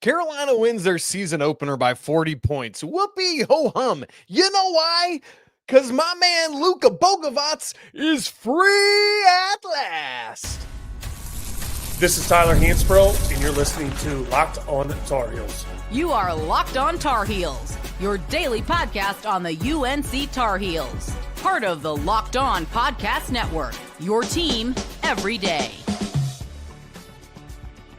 Carolina wins their season opener by 40 points. Whoopee ho hum. You know why? Because my man Luka Bogavac is free at last. This is Tyler Hansbrough, and you're listening to Locked On Tar Heels. You are Locked On Tar Heels, your daily podcast on the UNC Tar Heels. Part of the Locked On Podcast Network, your team every day.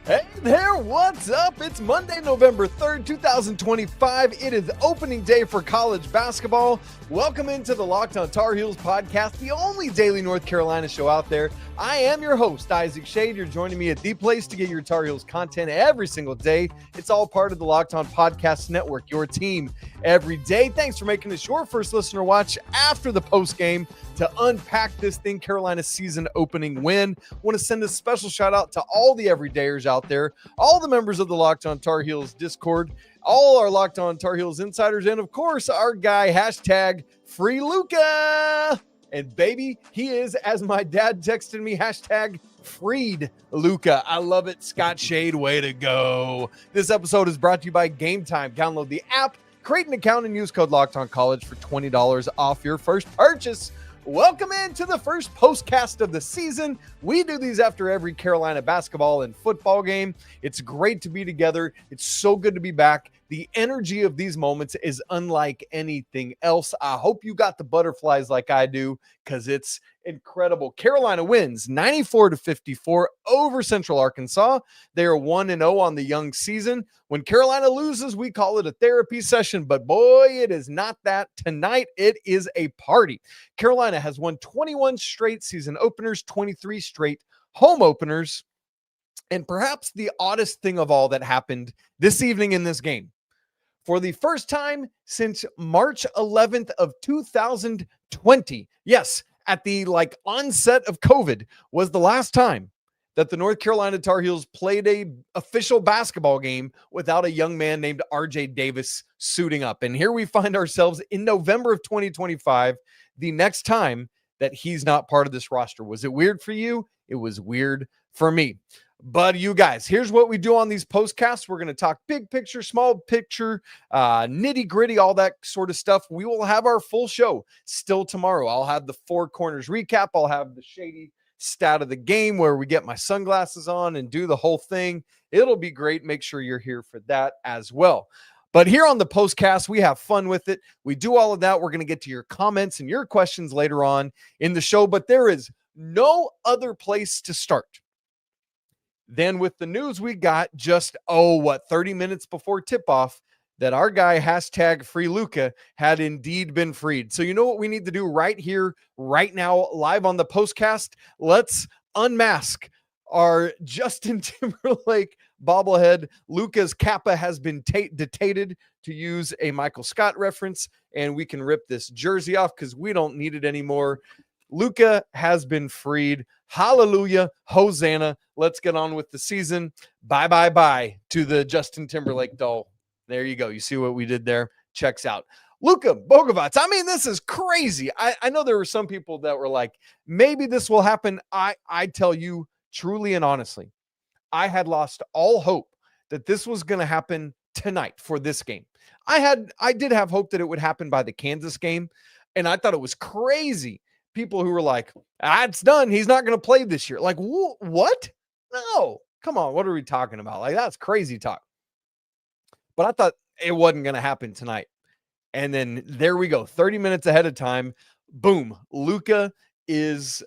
Hey there, what's up? It's Monday, November 3rd, 2025. It is opening day for college basketball. Welcome into the Locked On Tar Heels podcast, the only daily North Carolina show out there. I am your host, Isaac Schade. You're joining me at the place to get your Tar Heels content every single day. It's all part of the Locked On Podcast Network, your team every day. Thanks for making this your first listener watch after the postgame to unpack this thing, Carolina's season opening win. Want to send a special shout out to all the everydayers out there, all the members of the Locked On Tar Heels Discord, all our Locked On Tar Heels insiders, and of course, our guy, hashtag Free Luca. And baby, he is, as my dad texted me, hashtag freed Luca. I love it. Scott Schade, way to go. This episode is brought to you by Game Time. Download the app, create an account, and use code LOCKEDONCollege for $20 off your first purchase. Welcome into the first postcast of the season. We do these after every Carolina basketball and football game. It's great to be together. It's so good to be back. The energy of these moments is unlike anything else. I hope you got the butterflies like I do, because it's incredible. Carolina wins 94-54 over Central Arkansas. They are 1-0 on the young season. When Carolina loses, we call it a therapy session, but boy, it is not that tonight. It is a party. Carolina has won 21 straight season openers, 23 straight home openers, and perhaps the oddest thing of all that happened this evening in this game. For the first time since March 11th of 2020, yes, at the onset of COVID, was the last time that the North Carolina Tar Heels played a official basketball game without a young man named RJ Davis suiting up. And here we find ourselves in November of 2025, the next time that he's not part of this roster. Was it weird for you? It was weird for me. But you guys, here's what we do on these postcasts. We're going to talk big picture, small picture, nitty gritty, all that sort of stuff. We will have our full show still tomorrow. I'll have the Four Corners recap. I'll have the shady stat of the game where we get my sunglasses on and do the whole thing. It'll be great. Make sure you're here for that as well. But here on the postcast, we have fun with it. We do all of that. We're going to get to your comments and your questions later on in the show. But there is no other place to start than with the news we got just, 30 minutes before tip-off, that our guy, hashtag Free Luca, had indeed been freed. So you know what we need to do right here, right now, live on the postcast? Let's unmask our Justin Timberlake bobblehead. Luca's kappa has been detated, to use a Michael Scott reference, and we can rip this jersey off because we don't need it anymore. Luca has been freed. Hallelujah. Hosanna. Let's get on with the season. Bye to the Justin Timberlake doll. There you go. You see what we did there? Checks out. Luka Bogavac. I mean, this is crazy. I know there were some people that were like, maybe this will happen. I tell you truly and honestly, I had lost all hope that this was going to happen tonight for this game. I did have hope that it would happen by the Kansas game, and I thought it was crazy. People who were like, it's done. He's not going to play this year. Like, what? No, come on. What are we talking about? Like, that's crazy talk. But I thought it wasn't going to happen tonight. And then there we go. 30 minutes ahead of time. Boom. Luca is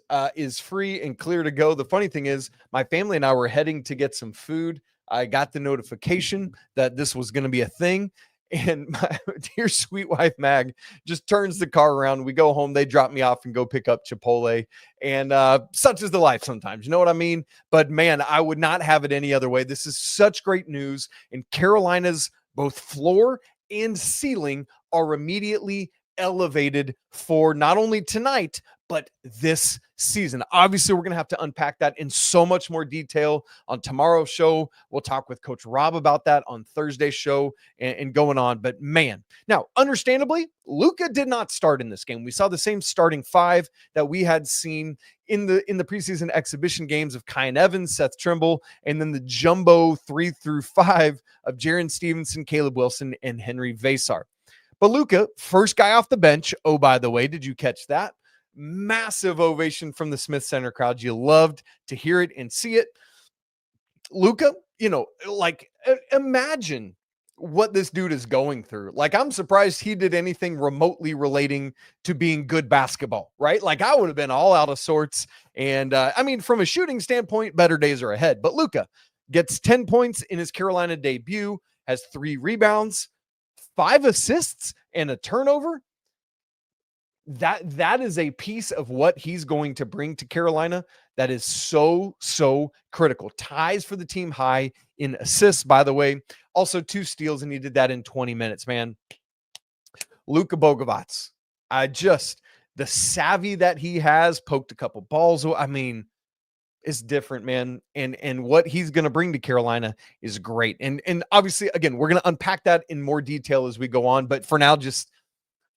free and clear to go. The funny thing is, my family and I were heading to get some food. I got the notification that this was going to be a thing. And my dear sweet wife, Mag, just turns the car around. We go home. They drop me off and go pick up Chipotle. And such is the life sometimes. You know what I mean? But, man, I would not have it any other way. This is such great news. And Carolina's both floor and ceiling are immediately elevated for not only tonight, but this season. Obviously, we're going to have to unpack that in so much more detail on tomorrow's show. We'll talk with Coach Rob about that on Thursday's show and going on. But man, now, understandably, Luca did not start in this game. We saw the same starting five that we had seen in the preseason exhibition games of Kyan Evans, Seth Trimble, and then the jumbo 3 through 5 of Jaron Stevenson, Caleb Wilson, and Henry Vasar. But Luca, first guy off the bench. Oh, by the way, did you catch that? Massive ovation from the Smith Center crowd. You loved to hear it and see it. Luca, imagine what this dude is going through. Like, I'm surprised he did anything remotely relating to being good basketball, right? Like, I would have been all out of sorts. And from a shooting standpoint, better days are ahead. But Luca gets 10 points in his Carolina debut, has 3 rebounds, 5 assists, and a turnover. That is a piece of what he's going to bring to Carolina that is so critical. Ties for the team high in assists, by the way. Also 2 steals, and he did that in 20 minutes, man. LUKA BOGAVAC IS, the savvy that he has, poked a couple balls. I mean, it's different, man. And what he's going to bring to Carolina is great. And obviously, again, we're going to unpack that in more detail as we go on. But for now, just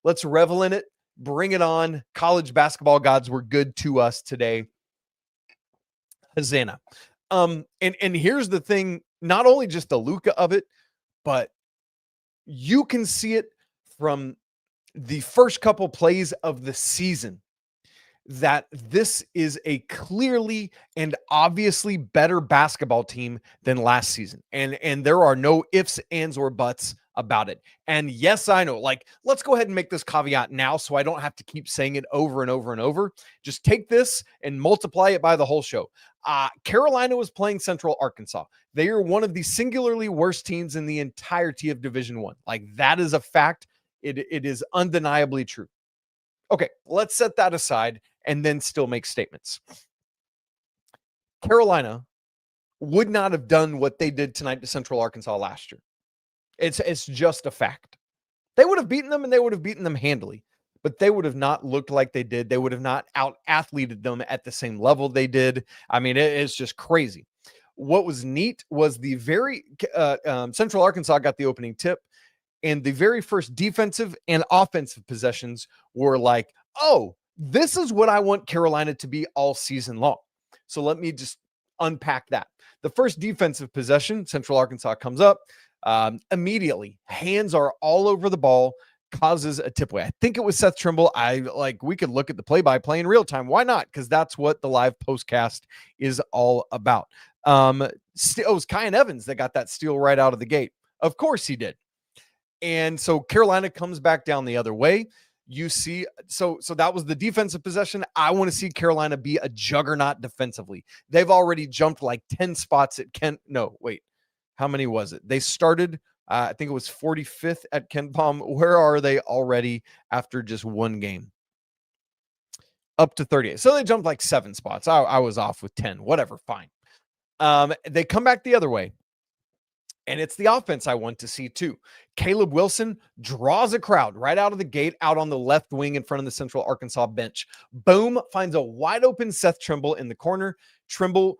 let's revel in it. Bring it on. College basketball gods were good to us today. Hosanna. And here's the thing, not only just the Luka of it, but you can see it from the first couple plays of the season that this is a clearly and obviously better basketball team than last season. And there are no ifs, ands, or buts about it. And yes, I know, like, let's go ahead and make this caveat now so I don't have to keep saying it over and over and over. Just take this and multiply it by the whole show. Carolina was playing Central Arkansas. They are one of the singularly worst teams in the entirety of Division I. Like, that is a fact. It is undeniably true. Okay, let's set that aside and then still make statements. Carolina would not have done what they did tonight to Central Arkansas last year. It's just a fact. They would have beaten them, and they would have beaten them handily, but they would have not looked like they did. They would have not out-athleted them at the same level they did. I mean, it's just crazy. What was neat was the very Central Arkansas got the opening tip, and the very first defensive and offensive possessions were like, oh, this is what I want Carolina to be all season long. So let me just unpack that. The first defensive possession, Central Arkansas comes up. Immediately, hands are all over the ball, causes a tip away. I think it was Seth Trimble. We could look at the play-by-play in real time. Why not? Because that's what the live postcast is all about. It was Kyan Evans that got that steal right out of the gate. Of course he did. And so Carolina comes back down the other way. You see, so that was the defensive possession. I want to see Carolina be a juggernaut defensively. They've already jumped like 10 spots at Kent. No, wait. How many was it? They started, I think it was 45th at Ken Palm. Where are they already after just one game? Up to 38. So they jumped like 7 spots. I was off with 10. Whatever, fine. They come back the other way. And it's the offense I want to see too. Caleb Wilson draws a crowd right out of the gate, out on the left wing in front of the Central Arkansas bench. Boom, finds a wide open Seth Trimble in the corner. Trimble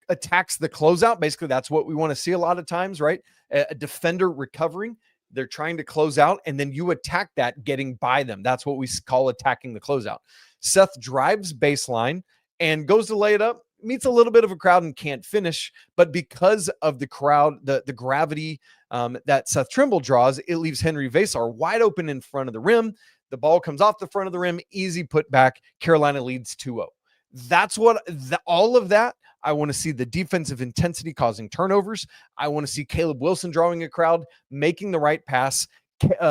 attacks the closeout. Basically, that's what we want to see a lot of times, right? A defender recovering. They're trying to close out, and then you attack that, getting by them. That's what we call attacking the closeout. Seth drives baseline and goes to lay it up, meets a little bit of a crowd and can't finish. But because of the crowd, the gravity that Seth Trimble draws, it leaves Henry Vasar wide open in front of the rim. The ball comes off the front of the rim, easy put back. Carolina leads 2-0. That's what all of that. I want to see the defensive intensity causing turnovers. I want to see Caleb Wilson drawing a crowd, making the right pass.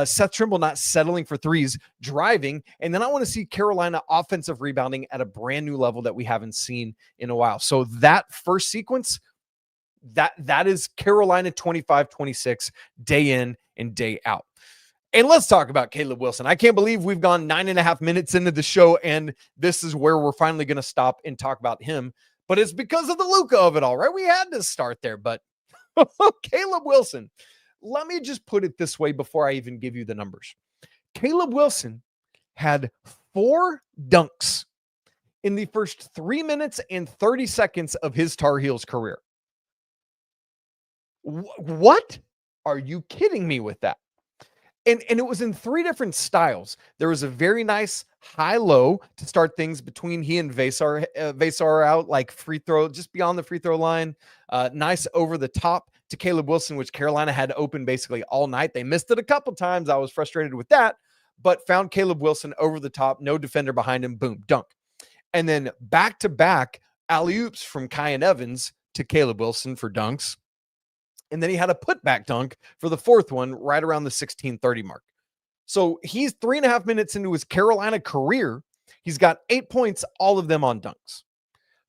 Seth Trimble not settling for threes, driving. And then I want to see Carolina offensive rebounding at a brand new level that we haven't seen in a while. So that first sequence, that is Carolina 25-26 day in and day out. And let's talk about Caleb Wilson. I can't believe we've gone 9.5 minutes into the show, and this is where we're finally going to stop and talk about him. But it's because of the Luca of it all, right? We had to start there, but Caleb Wilson, let me just put it this way before I even give you the numbers. Caleb Wilson had 4 dunks in the first 3 minutes and 30 seconds of his Tar Heels career. What? Are you kidding me with that? And it was in 3 different styles. There was a very nice high-low to start things between he and Vasar. Vasar out like free throw, just beyond the free throw line. Nice over the top to Caleb Wilson, which Carolina had open basically all night. They missed it a couple times. I was frustrated with that, but found Caleb Wilson over the top, no defender behind him, boom, dunk. And then back-to-back alley-oops from Kyan Evans to Caleb Wilson for dunks. And then he had a putback dunk for the 4th one right around the 16:30 mark. So he's 3.5 minutes into his Carolina career. He's got 8 points, all of them on dunks.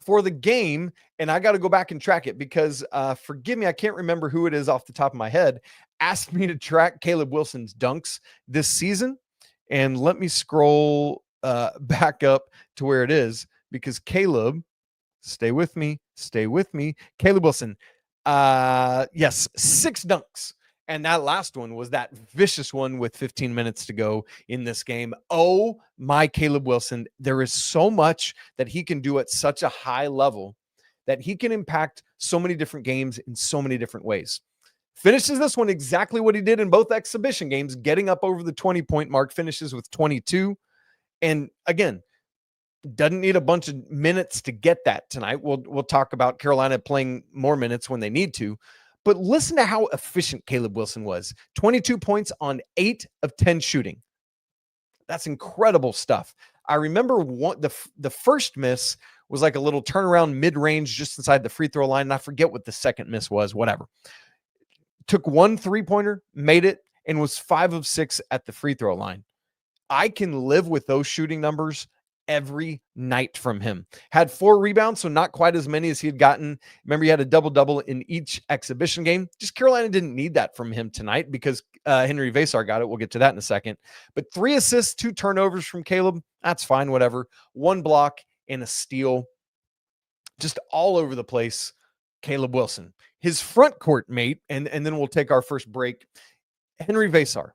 For the game, and I got to go back and track it because, forgive me, I can't remember who it is off the top of my head, asked me to track Caleb Wilson's dunks this season. And let me scroll back up to where it is because Caleb, stay with me. Caleb Wilson, yes, 6 dunks. And that last one was that vicious one with 15 minutes to go in this game. Oh my, Caleb Wilson. There is so much that he can do at such a high level that he can impact so many different games in so many different ways. Finishes this one exactly what he did in both exhibition games, getting up over the 20-point mark, finishes with 22. And again, doesn't need a bunch of minutes to get that tonight. We'll talk about Carolina playing more minutes when they need to. But listen to how efficient Caleb Wilson was. 22 points on 8 of 10 shooting. That's incredible stuff. I remember the first miss was like a little turnaround mid-range just inside the free throw line. And I forget what the second miss was, whatever. Took 1 3-pointer, made it, and was 5 of 6 at the free throw line. I can live with those shooting numbers every night from him. Had 4 rebounds, so not quite as many as he had gotten. Remember, he had a double-double in each exhibition game. Just Carolina didn't need that from him tonight because Henry Vasar got it. We'll get to that in a second. But 3 assists, 2 turnovers from Caleb. That's fine, whatever. 1 block and a steal. Just all over the place, Caleb Wilson. His front court mate, and then we'll take our first break, Henry Vasar.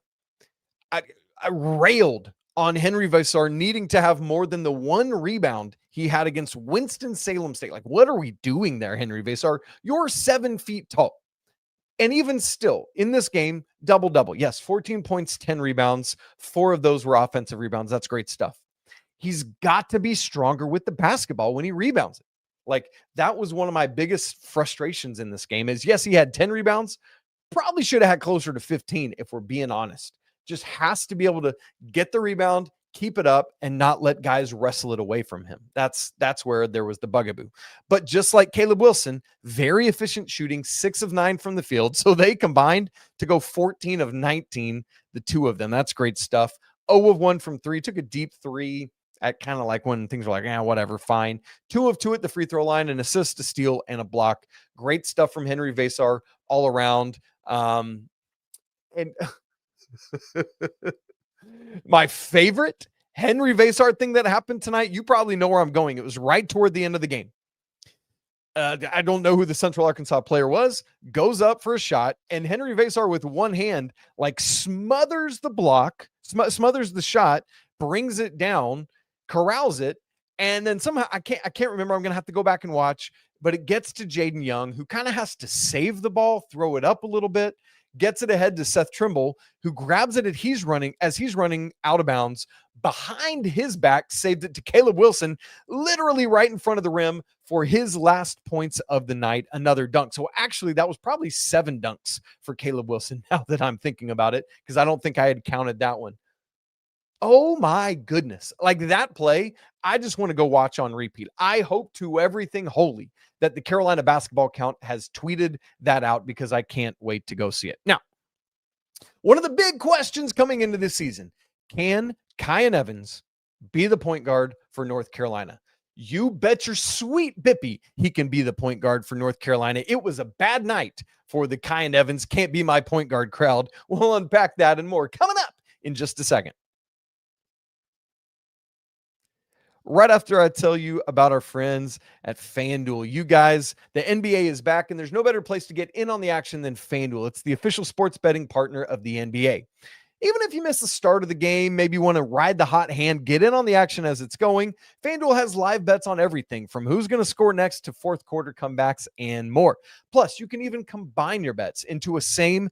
I railed on Henry Vasar needing to have more than the 1 rebound he had against Winston-Salem State. Like, what are we doing there, Henry Vasar? You're 7 feet tall. And even still, in this game, double-double. Yes, 14 points, 10 rebounds. 4 of those were offensive rebounds. That's great stuff. He's got to be stronger with the basketball when he rebounds it. Like, that was one of my biggest frustrations in this game is, yes, he had 10 rebounds. Probably should have had closer to 15 if we're being honest. Just has to be able to get the rebound, keep it up, and not let guys wrestle it away from him. That's where there was the bugaboo. But just like Caleb Wilson, very efficient shooting, 6 of 9 from the field. So they combined to go 14 of 19, the 2 of them. That's great stuff. 0 of 1 from 3, took a deep 3 at kind of like when things were like, whatever, fine. 2 of 2 at the free throw line, an assist, a steal, and a block. Great stuff from Henry Vasar all around. And my favorite Henry Vasar thing that happened tonight, you probably know where I'm going. It was right toward the end of the game. I don't know who the Central Arkansas player was, goes up for a shot, and Henry Vasar with one hand, like smothers the block, smothers the shot, brings it down, corrals it, and then somehow, I can't remember, I'm going to have to go back and watch, but it gets to Jaden Young, who kind of has to save the ball, throw it up a little bit, gets it ahead to Seth Trimble, who grabs it as he's running out of bounds behind his back, saved it to Caleb Wilson, literally right in front of the rim for his last points of the night, another dunk. So actually that was probably 7 dunks for Caleb Wilson now that I'm thinking about it, because I don't think I had counted that one. Oh my goodness. Like that play, I just want to go watch on repeat. I hope to everything holy that the Carolina basketball count has tweeted that out because I can't wait to go see it. Now, one of the big questions coming into this season, can Kyan Evans be the point guard for North Carolina? You bet your sweet bippy he can be the point guard for North Carolina. It was a bad night for the Kyan Evans can't be my point guard crowd. We'll unpack that and more coming up in just a second. Right after I tell you about our friends at FanDuel. You guys, the NBA is back, and there's no better place to get in on the action than FanDuel. It's the official sports betting partner of the NBA. Even if you miss the start of the game, maybe you want to ride the hot hand, get in on the action as it's going, FanDuel has live bets on everything from who's going to score next to fourth quarter comebacks and more. Plus, you can even combine your bets into a same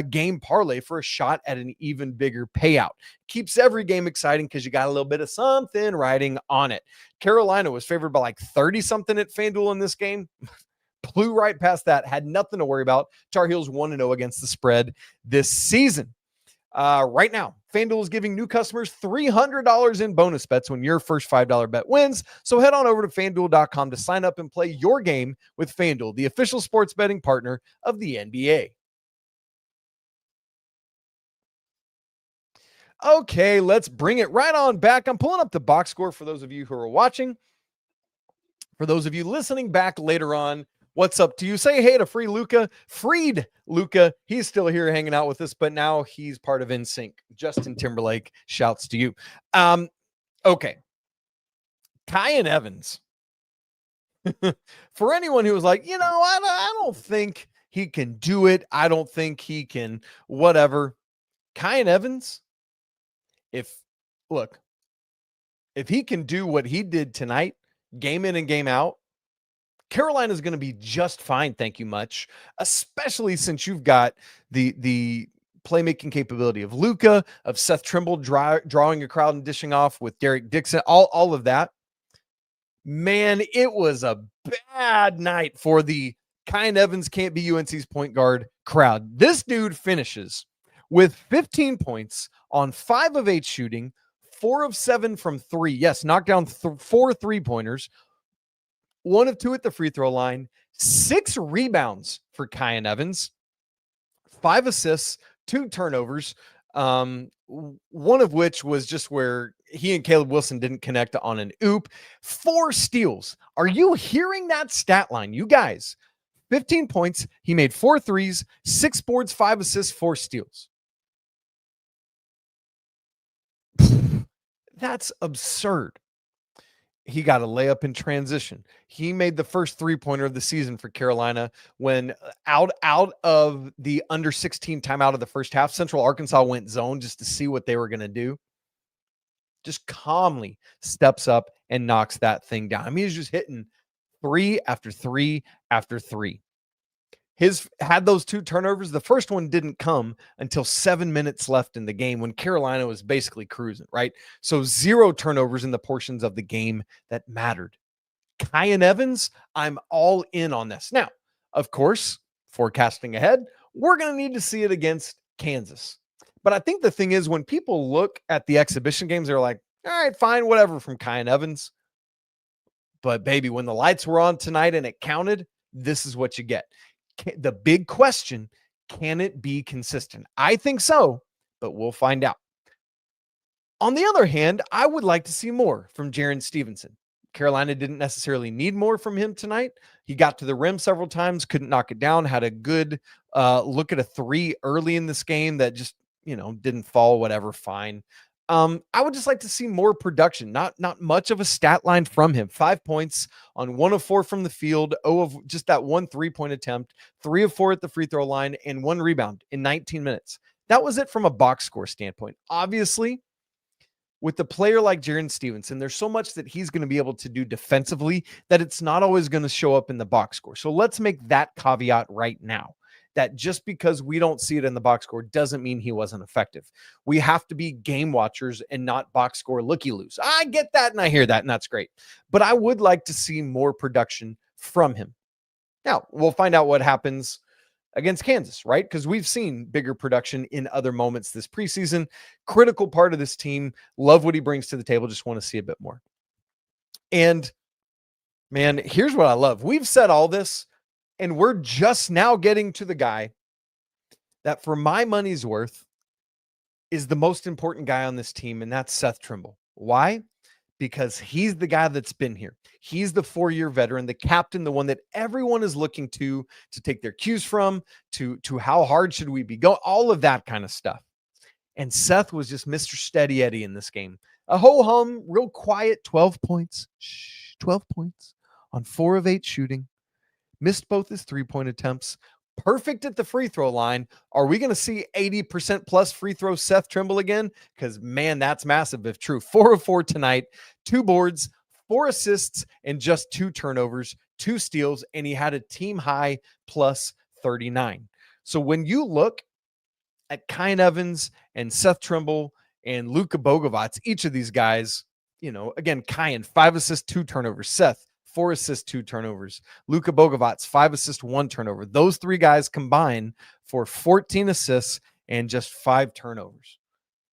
game parlay for a shot at an even bigger payout. Keeps every game exciting because you got a little bit of something riding on it. Carolina was favored by like 30 something at FanDuel in this game. Blew right past that, had nothing to worry about. Tar Heels 1-0 against the spread this season. Right now, FanDuel is giving new customers $300 in bonus bets when your first $5 bet wins. So head on over to FanDuel.com to sign up and play your game with FanDuel, the official sports betting partner of the NBA. Okay, let's bring it right on back. I'm pulling up the box score for those of you who are watching. For those of you listening back later on, what's up to you? Say hey to Freed Luca. He's still here hanging out with us, but now he's part of NSYNC. Justin Timberlake shouts to you. Okay. Kyan Evans. For anyone who was like, I don't think he can do it. I don't think he can whatever. Kyan Evans, if he can do what he did tonight, game in and game out, Carolina's going to be just fine, thank you much, especially since you've got the playmaking capability of Luca, of Seth Trimble drawing a crowd and dishing off with Derek Dixon, all of that. Man, it was a bad night for the Kyan Evans can't be UNC's point guard crowd. This dude finishes with 15 points on 5 of 8 shooting, 4 of 7 from 3. Yes, knocked down 4 3-pointers, 1 of 2 at the free throw line, 6 rebounds for Kyan Evans, 5 assists, 2 turnovers, one of which was just where he and Caleb Wilson didn't connect on an oop, 4 steals. Are you hearing that stat line? You guys, 15 points. He made 4 threes, 6 boards, 5 assists, 4 steals. That's absurd. He got a layup in transition. He made the first 3-pointer of the season for Carolina when out of the under 16 timeout of the first half, Central Arkansas went zone just to see what they were going to do. Just calmly steps up and knocks that thing down. I mean, he's just hitting 3 after 3 after 3. His had those 2 turnovers. The first one didn't come until 7 minutes left in the game when Carolina was basically cruising, right? So 0 turnovers in the portions of the game that mattered. Kyan Evans, I'm all in on this. Now, of course, forecasting ahead, we're going to need to see it against Kansas. But I think the thing is when people look at the exhibition games, they're like, all right, fine, whatever from Kyan Evans. But baby, when the lights were on tonight and it counted, this is what you get. The big question, can it be consistent? I think so, but we'll find out. On the other hand, I would like to see more from Jaren Stevenson. Carolina didn't necessarily need more from him tonight. He got to the rim several times, couldn't knock it down, had a good look at a 3 early in this game that just, didn't fall, whatever, fine. I would just like to see more production, not much of a stat line from him. 5 points on 1 of 4 from the field, 0 of just that 1 3-point attempt, 3 of 4 at the free throw line, and 1 rebound in 19 minutes. That was it from a box score standpoint. Obviously, with a player like Jaren Stevenson, there's so much that he's going to be able to do defensively that it's not always going to show up in the box score. So let's make that caveat right now. That just because we don't see it in the box score doesn't mean he wasn't effective. We have to be game watchers and not box score looky-loos. I get that and I hear that, and that's great. But I would like to see more production from him. Now, we'll find out what happens against Kansas, right? Because we've seen bigger production in other moments this preseason. Critical part of this team. Love what he brings to the table. Just want to see a bit more. And, man, here's what I love. We've said all this, and we're just now getting to the guy that, for my money's worth, is the most important guy on this team, and that's Seth Trimble. Why? Because he's the guy that's been here. He's the 4-year veteran, the captain, the one that everyone is looking to take their cues from, to how hard should we be going, all of that kind of stuff. And Seth was just Mr. Steady Eddie in this game. A ho-hum, real quiet, 12 points. 12 points on 4 of 8 shooting. Missed both his 3-point attempts, perfect at the free throw line. Are we going to see 80% plus free throw Seth Trimble again? Because, man, that's massive if true. 4 of 4 tonight, 2 boards, 4 assists, and just 2 turnovers, 2 steals, and he had a team high plus 39. So when you look at Kyan Evans and Seth Trimble and Luka Bogavac, each of these guys, again, Kyan, 5 assists, 2 turnovers. Seth, 4 assists, 2 turnovers. Luka Bogavac, 5 assists, 1 turnover. Those 3 guys combine for 14 assists and just 5 turnovers.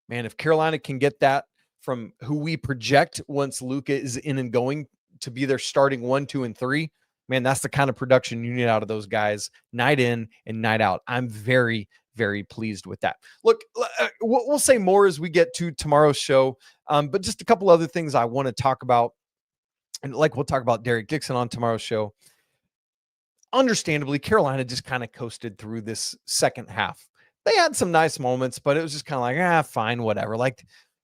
Man, if Carolina can get that from who we project once Luca is in and going to be their starting 1, 2, and 3, man, that's the kind of production you need out of those guys night in and night out. I'm very, very pleased with that. Look, we'll say more as we get to tomorrow's show, but just a couple other things I want to talk about. And we'll talk about Derek Dixon on tomorrow's show. Understandably, Carolina just kind of coasted through this second half. They had some nice moments, but it was just kind of like, fine, whatever.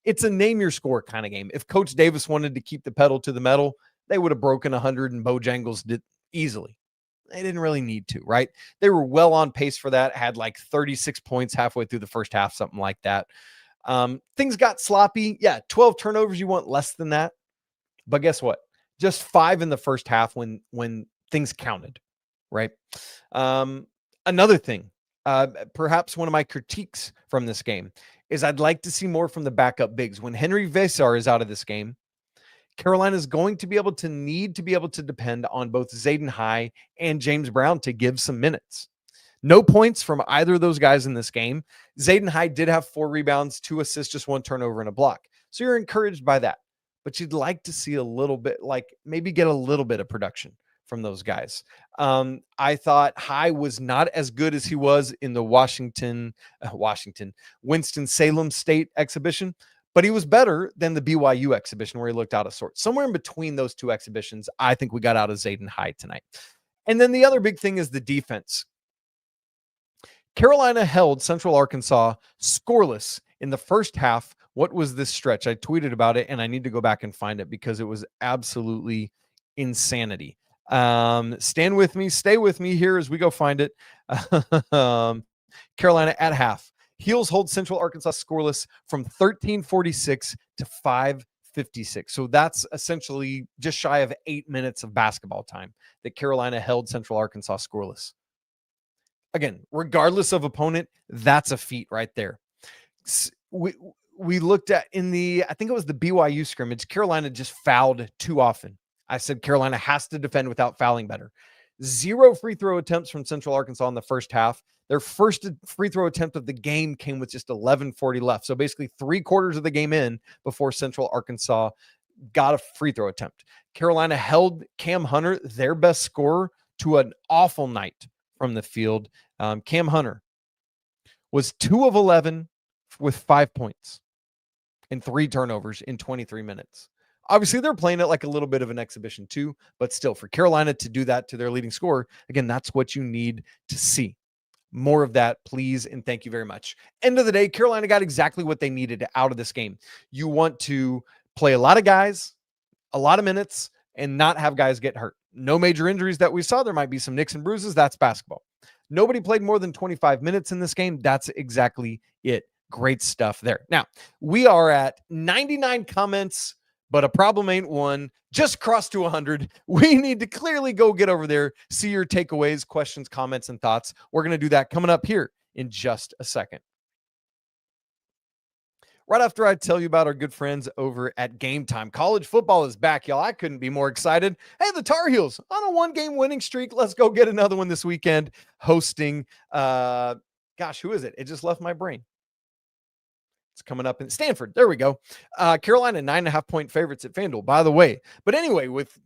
It's a name your score kind of game. If Coach Davis wanted to keep the pedal to the metal, they would have broken 100 and Bojangles did easily. They didn't really need to, right? They were well on pace for that, had 36 points halfway through the first half, something like that. Things got sloppy. Yeah, 12 turnovers, you want less than that. But guess what? Just 5 in the first half when things counted, right? Another thing, perhaps one of my critiques from this game is I'd like to see more from the backup bigs. When Henry Vesar is out of this game, Carolina is going to need to be able to depend on both Zayden High and James Brown to give some minutes. No points from either of those guys in this game. Zayden High did have 4 rebounds, 2 assists, just 1 turnover and a block. So you're encouraged by that. But you'd like to see a little bit, maybe get a little bit of production from those guys. I thought High was not as good as he was in the Winston-Salem State exhibition, but he was better than the BYU exhibition where he looked out of sorts. Somewhere in between those 2 exhibitions, I think we got out of Zayden High tonight. And then the other big thing is the defense. Carolina held Central Arkansas scoreless in the first half. What was this stretch? I tweeted about it, and I need to go back and find it because it was absolutely insanity. Stand with me, stay with me here as we go find it. Carolina at half. Heels hold Central Arkansas scoreless from 13:46 to 5:56. So that's essentially just shy of 8 minutes of basketball time that Carolina held Central Arkansas scoreless. Again, regardless of opponent, that's a feat right there. We looked at I think it was the BYU scrimmage, Carolina just fouled too often. I said Carolina has to defend without fouling better. 0 free throw attempts from Central Arkansas in the first half. Their first free throw attempt of the game came with just 11:40 left. So basically 3/4 of the game in before Central Arkansas got a free throw attempt. Carolina held Cam Hunter, their best scorer, to an awful night from the field. Cam Hunter was 2 of 11 with 5 points and 3 turnovers in 23 minutes. Obviously, they're playing it like a little bit of an exhibition too, but still, for Carolina to do that to their leading scorer, again, that's what you need to see. More of that, please, and thank you very much. End of the day, Carolina got exactly what they needed out of this game. You want to play a lot of guys, a lot of minutes, and not have guys get hurt. No major injuries that we saw. There might be some nicks and bruises. That's basketball. Nobody played more than 25 minutes in this game. That's exactly it. Great stuff there. Now, we are at 99 comments, but a problem ain't one. Just crossed to 100. We need to clearly go get over there, see your takeaways, questions, comments, and thoughts. We're going to do that coming up here in just a second. Right after I tell you about our good friends over at Game Time. College football is back, y'all. I couldn't be more excited. Hey, the Tar Heels on a 1-game winning streak. Let's go get another one this weekend hosting, who is it? It just left my brain. It's coming up in Stanford. There we go. Carolina, 9.5-point favorites at FanDuel, by the way. But anyway, with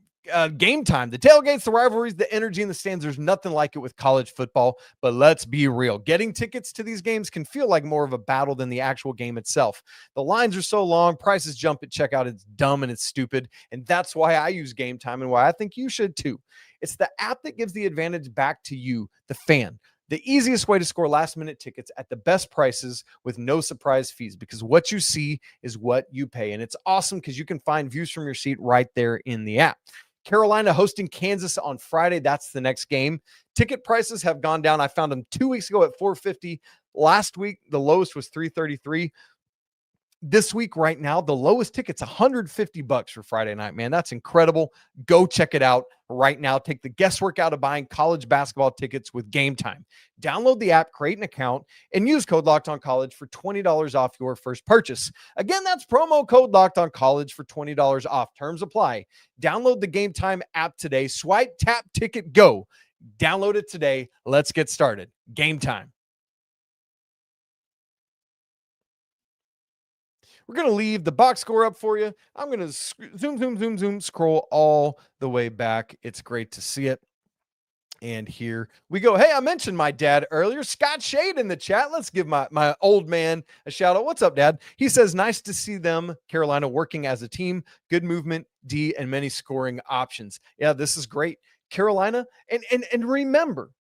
Game Time, the tailgates, the rivalries, the energy in the stands, there's nothing like it with college football. But let's be real. Getting tickets to these games can feel like more of a battle than the actual game itself. The lines are so long, prices jump at checkout. It's dumb and it's stupid. And that's why I use Game Time and why I think you should too. It's the app that gives the advantage back to you, the fan. The easiest way to score last-minute tickets at the best prices with no surprise fees, because what you see is what you pay. And it's awesome because you can find views from your seat right there in the app. Carolina hosting Kansas on Friday. That's the next game. Ticket prices have gone down. I found them 2 weeks ago at $450. Last week, the lowest was $333. This week, right now, the lowest ticket's $150 for Friday night, man. That's incredible. Go check it out right now. Take the guesswork out of buying college basketball tickets with Game Time. Download the app, create an account, and use code LOCKEDONCollege for $20 off your first purchase. Again, that's promo code LOCKEDONCollege for $20 off. Terms apply. Download the Game Time app today. Swipe, tap, ticket, go. Download it today. Let's get started. Game Time. We're going to leave the box score up for you. I'm going to zoom, scroll all the way back. It's great to see it. And here we go. Hey, I mentioned my dad earlier. Scott Schade in the chat. Let's give my old man a shout out. What's up, Dad? He says, nice to see them, Carolina, working as a team. Good movement, D, and many scoring options. Yeah, this is great. Carolina, and remember,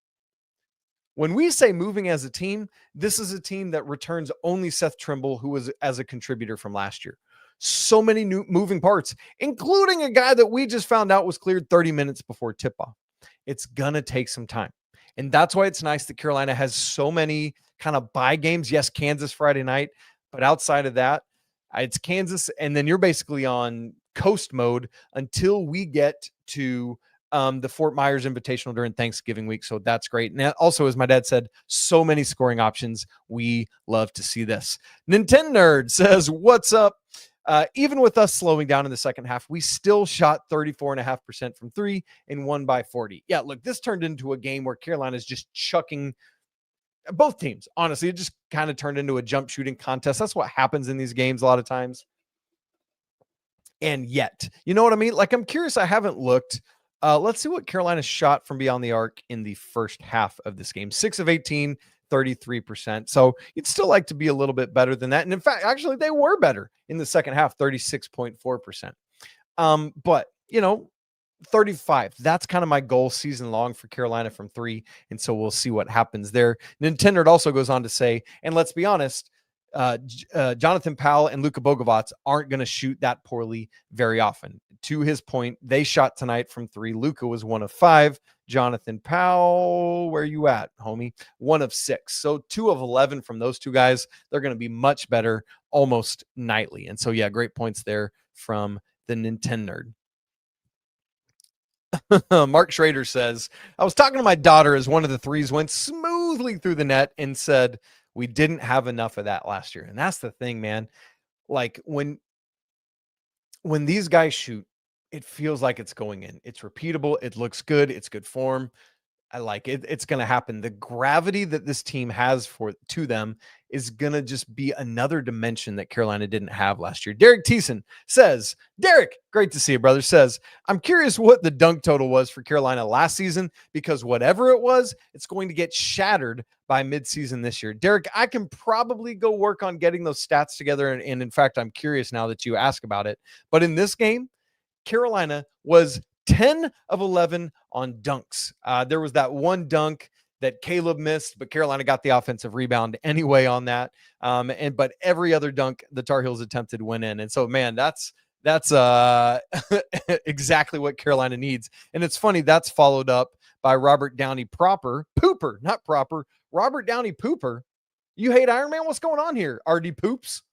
when we say moving as a team, this is a team that returns only Seth Trimble, who was as a contributor from last year. So many new moving parts, including a guy that we just found out was cleared 30 minutes before tip-off. It's going to take some time. And that's why it's nice that Carolina has so many kind of bye games. Yes, Kansas Friday night, but outside of that, it's Kansas, and then you're basically on coast mode until we get to the Fort Myers Invitational during Thanksgiving week. So that's great. And also, as my dad said, so many scoring options. We love to see this. Nintendo Nerd says, what's up? Even with us slowing down in the second half, we still shot 34.5% from three and won by 40. Yeah, look, this turned into a game where Carolina's just chucking both teams. Honestly, it just kind of turned into a jump shooting contest. That's what happens in these games a lot of times. And yet, you know what I mean? Like, I'm curious. I haven't looked. Let's see what Carolina shot from beyond the arc in the first half of this game. 6 of 18, 33%. So you'd still like to be a little bit better than that. And in fact, actually, they were better in the second half, 36.4%. But, 35. That's kind of my goal season long for Carolina from three. And so we'll see what happens there. Nintendo also goes on to say, and let's be honest, Jonathan Powell and Luka Bogovac aren't going to shoot that poorly very often. To his point, they shot tonight from three. Luka was 1 of 5. Jonathan Powell, where you at, homie? 1 of 6. So 2 of 11 from those two guys. They're going to be much better almost nightly. And so, yeah, great points there from the Nintendo Nerd. Mark Schrader says, I was talking to my daughter as one of the threes went smoothly through the net and said, we didn't have enough of that last year. And that's the thing, man. Like when these guys shoot, it feels like it's going in. It's repeatable. It looks good. It's good form. I like it. It's going to happen. The gravity that this team has to them is going to just be another dimension that Carolina didn't have last year. Derek Thiessen says, Derek, great to see you, brother, says, I'm curious what the dunk total was for Carolina last season, because whatever it was, it's going to get shattered by midseason this year. Derek, I can probably go work on getting those stats together. And in fact, I'm curious now that you ask about it. But in this game, Carolina was 10 of 11 on dunks. There was that one dunk that Caleb missed, but Carolina got the offensive rebound anyway on that. But every other dunk the Tar Heels attempted went in. And so, man, that's exactly what Carolina needs. And it's funny, that's followed up by Robert Downey Robert Downey Pooper. You hate Iron Man? What's going on here? RD Poops?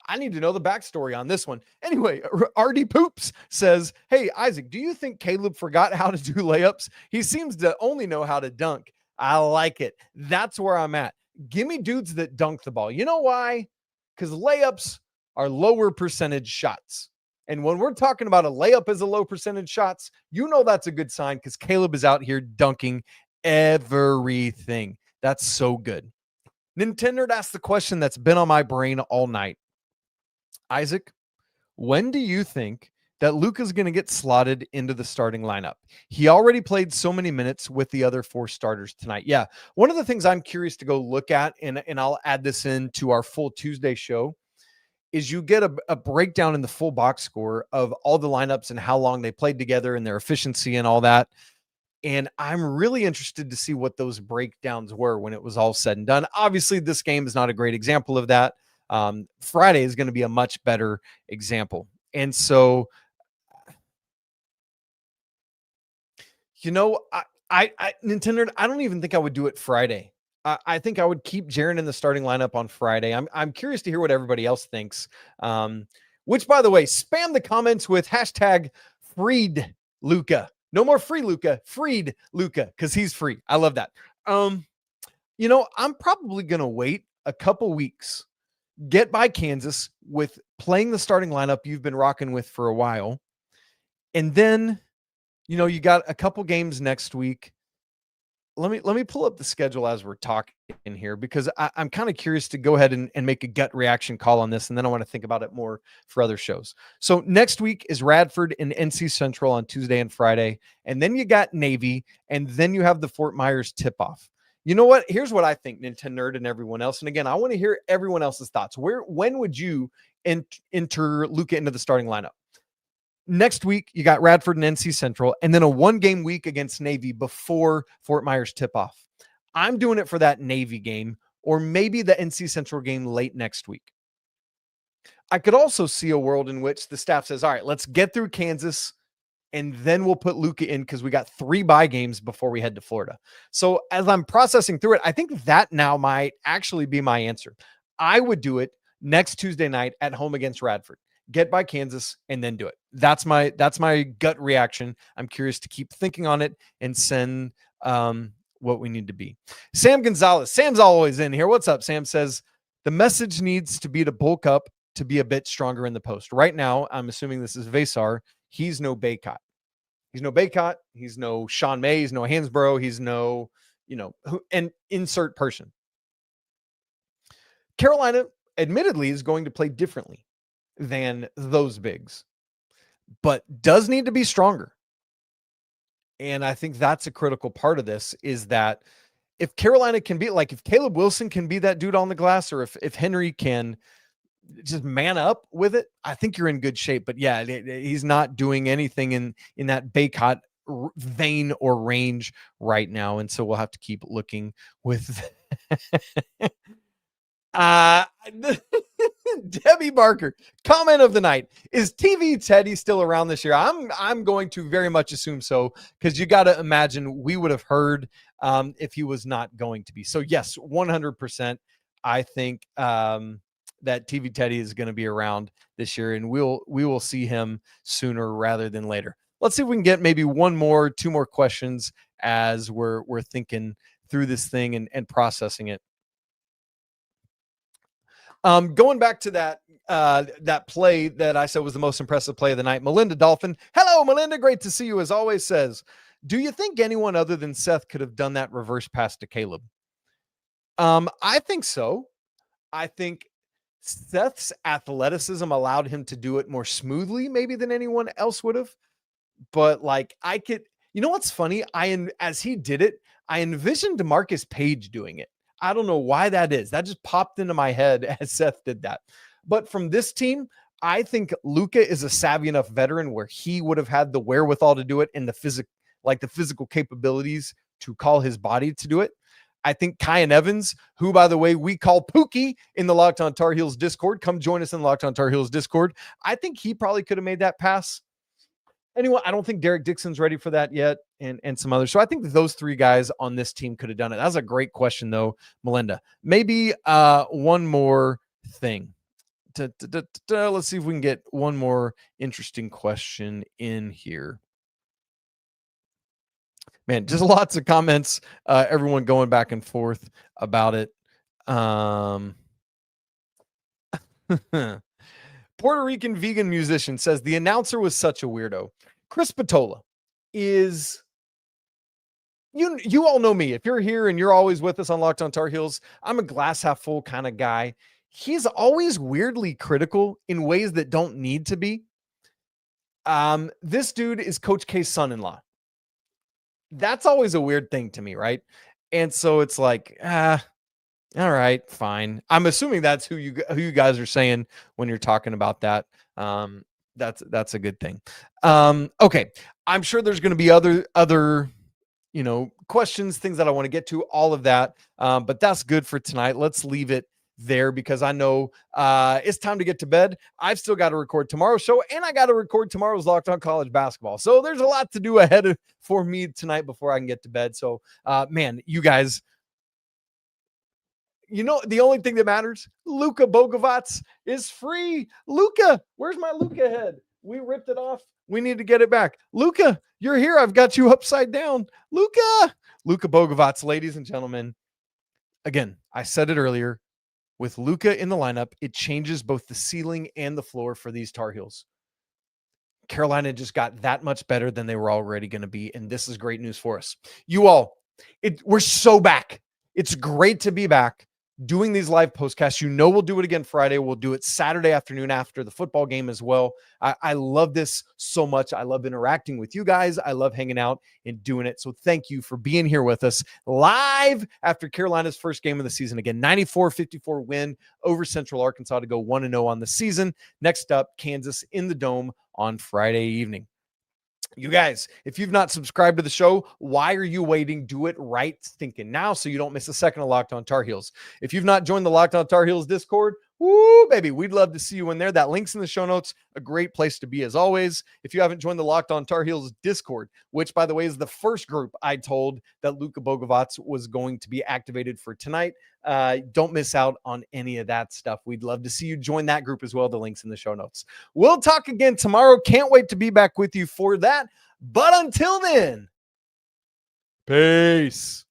I need to know the backstory on this one. Anyway, RD Poops says, hey, Isaac, do you think Caleb forgot how to do layups? He seems to only know how to dunk. I like it. That's where I'm at. Give me dudes that dunk the ball. You know why? Because layups are lower percentage shots. And when we're talking about a layup as a low percentage shots, you know that's a good sign, because Caleb is out here dunking everything. That's so good. Nintendo asked the question that's been on my brain all night. Isaac, when do you think that Luca's going to get slotted into the starting lineup? He already played so many minutes with the other 4 starters tonight. Yeah, one of the things I'm curious to go look at, and I'll add this into our full Tuesday show, is you get a breakdown in the full box score of all the lineups and how long they played together and their efficiency and all that. And I'm really interested to see what those breakdowns were when it was all said and done. Obviously, this game is not a great example of that. Friday is going to be a much better example. And so, Nintendo, I don't even think I would do it Friday. I think I would keep Jaren in the starting lineup on Friday. I'm curious to hear what everybody else thinks. Which, by the way, spam the comments with hashtag freed Luca. No more free Luca, freed Luca, because he's free. I love that. I'm probably going to wait a couple weeks, get by Kansas with playing the starting lineup you've been rocking with for a while. And then, you got a couple games next week. Let me pull up the schedule as we're talking here, because I'm kind of curious to go ahead and make a gut reaction call on this. And then I want to think about it more for other shows. So next week is Radford and NC Central on Tuesday and Friday. And then you got Navy, and then you have the Fort Myers tip-off. You know what? Here's what I think, Nintendo Nerd and everyone else. And again, I want to hear everyone else's thoughts. When would you enter Luca into the starting lineup? Next week, you got Radford and NC Central, and then a 1-game week against Navy before Fort Myers tip-off. I'm doing it for that Navy game, or maybe the NC Central game late next week. I could also see a world in which the staff says, all right, let's get through Kansas, and then we'll put Luca in because we got 3 bye games before we head to Florida. So as I'm processing through it, I think that now might actually be my answer. I would do it next Tuesday night at home against Radford. Get by Kansas and then do it. That's my gut reaction. I'm curious to keep thinking on it and send what we need to be. Sam Gonzalez. Sam's always in here. What's up? Sam says the message needs to be to bulk up to be a bit stronger in the post. Right now, I'm assuming this is Vasar. He's no Baycott. He's no Baycott. He's no Sean May. He's no Hansborough. He's no, and insert person. Carolina, admittedly, is going to play differently than those bigs, but does need to be stronger. And I think that's a critical part of this, is that if Carolina can be if Caleb Wilson can be that dude on the glass, or if Henry can just man up with it, I think you're in good shape. But yeah, he's not doing anything in that Baycott vein or range right now. And so we'll have to keep looking with Debbie Barker, comment of the night. Is TV Teddy still around this year? I'm going to very much assume so, because you got to imagine we would have heard if he was not going to be. So yes, 100%. I think that TV Teddy is going to be around this year, and we will see him sooner rather than later. Let's see if we can get maybe 2 more questions as we're thinking through this thing and processing it. Going back to that play that I said was the most impressive play of the night, Melinda Dolphin. Hello, Melinda. Great to see you as always. Says, do you think anyone other than Seth could have done that reverse pass to Caleb? I think so. I think Seth's athleticism allowed him to do it more smoothly, maybe than anyone else would have. But I could, what's funny? As he did it, I envisioned DeMarcus Page doing it. I don't know why that is. That just popped into my head as Seth did that. But from this team, I think Luca is a savvy enough veteran where he would have had the wherewithal to do it and the physical capabilities to call his body to do it. I think Kyan Evans, who, by the way, we call Pookie in the Locked On Tar Heels Discord. Come join us in the Locked On Tar Heels Discord. I think he probably could have made that pass. Anyway, I don't think Derek Dixon's ready for that yet, and some others. So I think those 3 guys on this team could have done it. That's a great question, though, Melinda. Maybe one more thing. Let's see if we can get one more interesting question in here. Man, just lots of comments. Everyone going back and forth about it. Puerto Rican vegan musician says the announcer was such a weirdo. Chris Patola is, you all know me. If you're here and you're always with us on Locked On Tar Heels, I'm a glass half full kind of guy. He's always weirdly critical in ways that don't need to be. This dude is Coach K's son-in-law. That's always a weird thing to me, right? And so it's all right, fine. I'm assuming that's who you guys are saying when you're talking about that. That's a good thing. Okay. I'm sure there's going to be other questions, things that I want to get to, all of that. But that's good for tonight. Let's leave it there because I know it's time to get to bed. I've still got to record tomorrow's show, and I got to record tomorrow's Locked On College Basketball. So there's a lot to do ahead for me tonight before I can get to bed. So, man, you guys, you know, the only thing that matters, LUKA BOGAVAC is free. Luca, where's my Luca head? We ripped it off. We need to get it back. Luca, you're here. I've got you upside down. LUKA BOGAVAC, ladies and gentlemen. Again, I said it earlier. With Luca in the lineup, it changes both the ceiling and the floor for these Tar Heels. Carolina just got that much better than they were already going to be, and this is great news for us. You all, we're so back. It's great to be back doing these live postcasts. You know, we'll do it again Friday. We'll do it Saturday afternoon after the football game as well. I love this so much. I love interacting with you guys. I love hanging out and doing it. So thank you for being here with us live after Carolina's first game of the season. Again, 94-54 win over Central Arkansas to go 1-0 on the season. Next up, Kansas in the Dome on Friday evening. You guys, if you've not subscribed to the show, why are you waiting? Do it right stinking now so you don't miss a second of Locked On Tar Heels. If you've not joined the Locked On Tar Heels Discord, woo, baby, we'd love to see you in there. That link's in the show notes. A great place to be as always. If you haven't joined the Locked On Tar Heels Discord, which, by the way, is the first group I told that LUKA BOGAVAC was going to be activated for tonight, don't miss out on any of that stuff. We'd love to see you join that group as well. The link's in the show notes. We'll talk again tomorrow. Can't wait to be back with you for that. But until then, peace.